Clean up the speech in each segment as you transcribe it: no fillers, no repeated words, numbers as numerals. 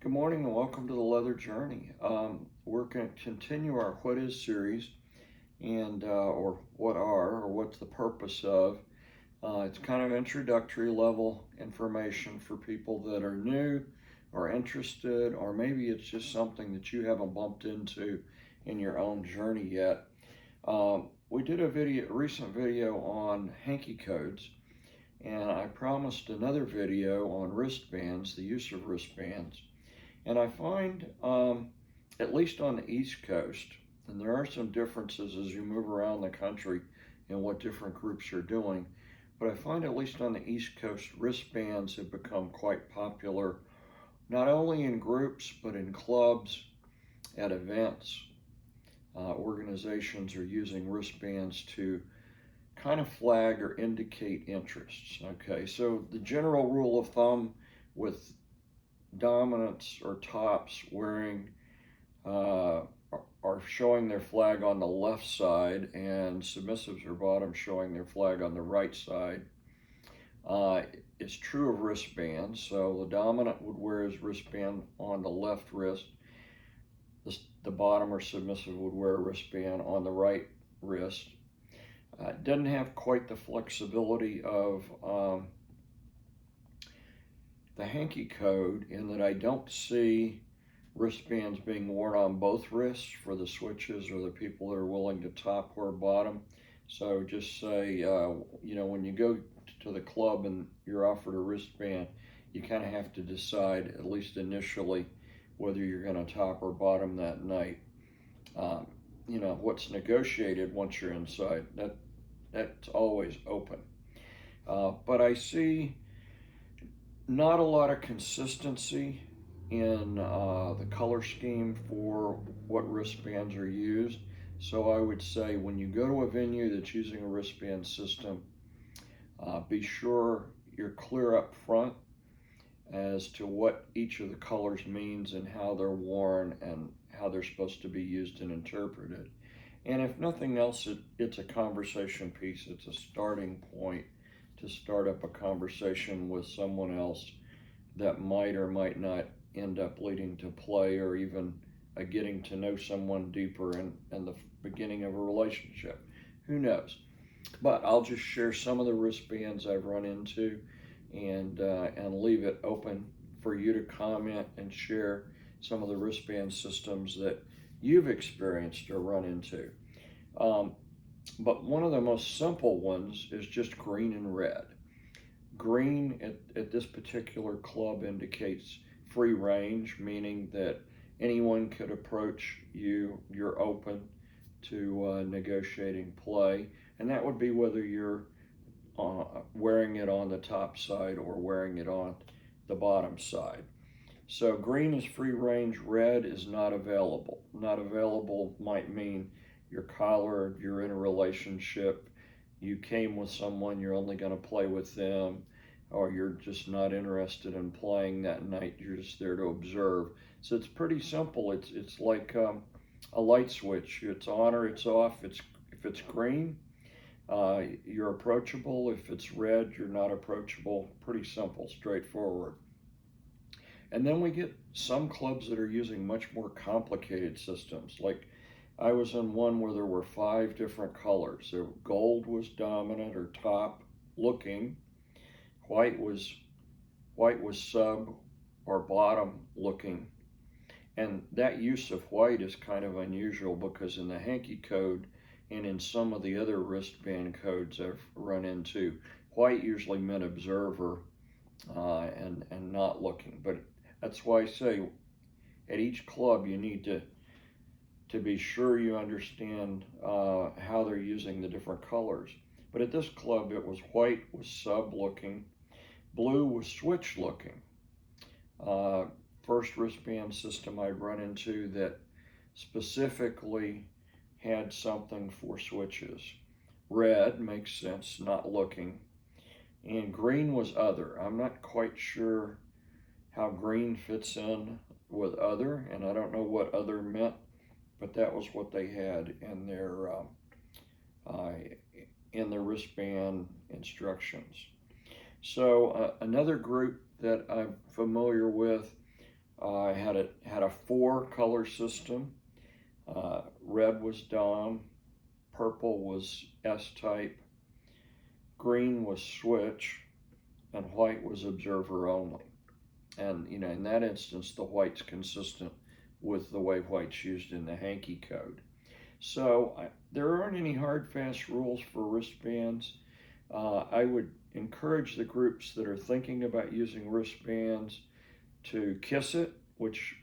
Good morning and welcome to the Leather Journey. We're going to continue our What Is series and or what are or what's the purpose of. It's kind of introductory level information for people that are new or interested, or maybe it's just something that you haven't bumped into in your own journey yet. We did a recent video on hanky codes, and I promised another video on wristbands, the use of wristbands. And I find, at least on the East Coast, and there are some differences as you move around the country and what different groups are doing, but I find at least on the East Coast, wristbands have become quite popular, not only in groups, but in clubs, at events. Organizations are using wristbands to kind of flag or indicate interests. Okay, so the general rule of thumb with dominants or tops wearing are showing their flag on the left side, and submissives or bottoms showing their flag on the right side. It's true of wristbands. So the dominant would wear his wristband on the left wrist. The bottom or submissive would wear a wristband on the right wrist. It doesn't have quite the flexibility of the hanky code, in that I don't see wristbands being worn on both wrists for the switches or the people that are willing to top or bottom. So just say, when you go to the club and you're offered a wristband, you kind of have to decide, at least initially, whether you're going to top or bottom that night. What's negotiated once you're inside, that's always open. But I see not a lot of consistency in the color scheme for what wristbands are used. So I would say when you go to a venue that's using a wristband system, be sure you're clear up front as to what each of the colors means and how they're worn and how they're supposed to be used and interpreted. And if nothing else, it's a conversation piece. It's a starting point to start up a conversation with someone else that might or might not end up leading to play, or even getting to know someone deeper in the beginning of a relationship. Who knows? But I'll just share some of the wristbands I've run into and leave it open for you to comment and share some of the wristband systems that you've experienced or run into. But one of the most simple ones is just green and red. Green at this particular club indicates free range, meaning that anyone could approach you. You're open to negotiating play, and that would be whether you're wearing it on the top side or wearing it on the bottom side. So green is free range, red is not available. Not available might mean you're collared, you're in a relationship, you came with someone, you're only going to play with them, or you're just not interested in playing that night, you're just there to observe. So it's pretty simple. It's like a light switch. It's on or it's off. If it's green, you're approachable. If it's red, you're not approachable. Pretty simple, straightforward. And then we get some clubs that are using much more complicated systems. Like I was in one where there were 5 different colors. Gold was dominant or top looking. White was sub or bottom looking. And that use of white is kind of unusual, because in the hanky code and in some of the other wristband codes I've run into, white usually meant observer and not looking. But that's why I say at each club you need to be sure you understand how they're using the different colors. But at this club, it was white was sub looking, blue was switch looking. First wristband system I'd run into that specifically had something for switches. Red makes sense, not looking. And green was other. I'm not quite sure how green fits in with other, and I don't know what other meant, but that was what they had in their wristband instructions. So another group that I'm familiar with I had a 4-color system. Red was Dom, purple was S-type, green was switch, and white was observer only. And in that instance, the white's consistent with the way white's used in the hankie code. So there aren't any hard, fast rules for wristbands. I would encourage the groups that are thinking about using wristbands to KISS it, which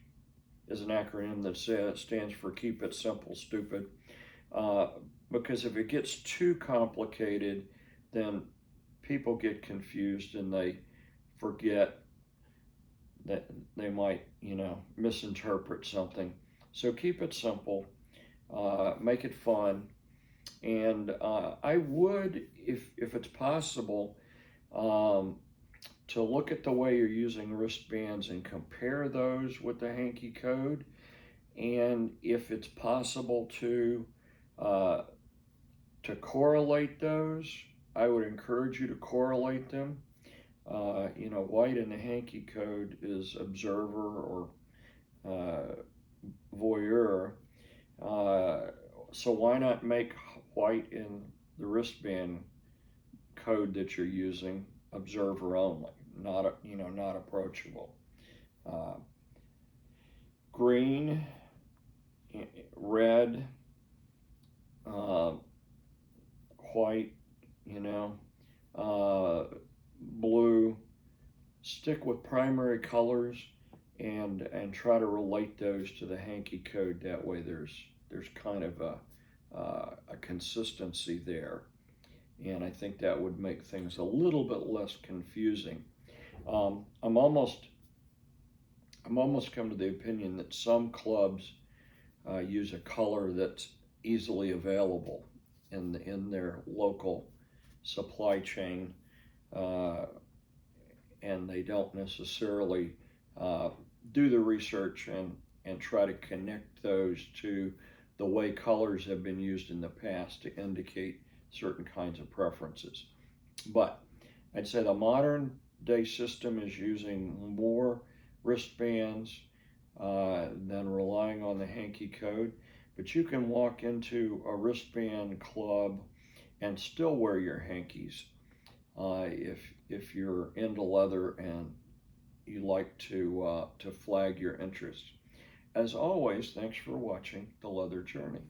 is an acronym that stands for Keep It Simple, Stupid. Because if it gets too complicated, then people get confused and they forget that they might, misinterpret something. So keep it simple, make it fun, and I would, if it's possible, to look at the way you're using wristbands and compare those with the hankie code, and if it's possible to correlate those, I would encourage you to correlate them. White in the hankie code is observer or voyeur. So why not make white in the wristband code that you're using observer only, not approachable. Green, red, white, blue. Stick with primary colors and try to relate those to the hankie code. That way there's kind of a consistency there, and I think that would make things a little bit less confusing. I'm almost come to the opinion that some clubs use a color that's easily available in their local supply chain, and they don't necessarily do the research and try to connect those to the way colors have been used in the past to indicate certain kinds of preferences. But I'd say the modern day system is using more wristbands than relying on the hankie code. But you can walk into a wristband club and still wear your hankies if you're into leather and you like to flag your interest. As always, thanks for watching The Leather Journey.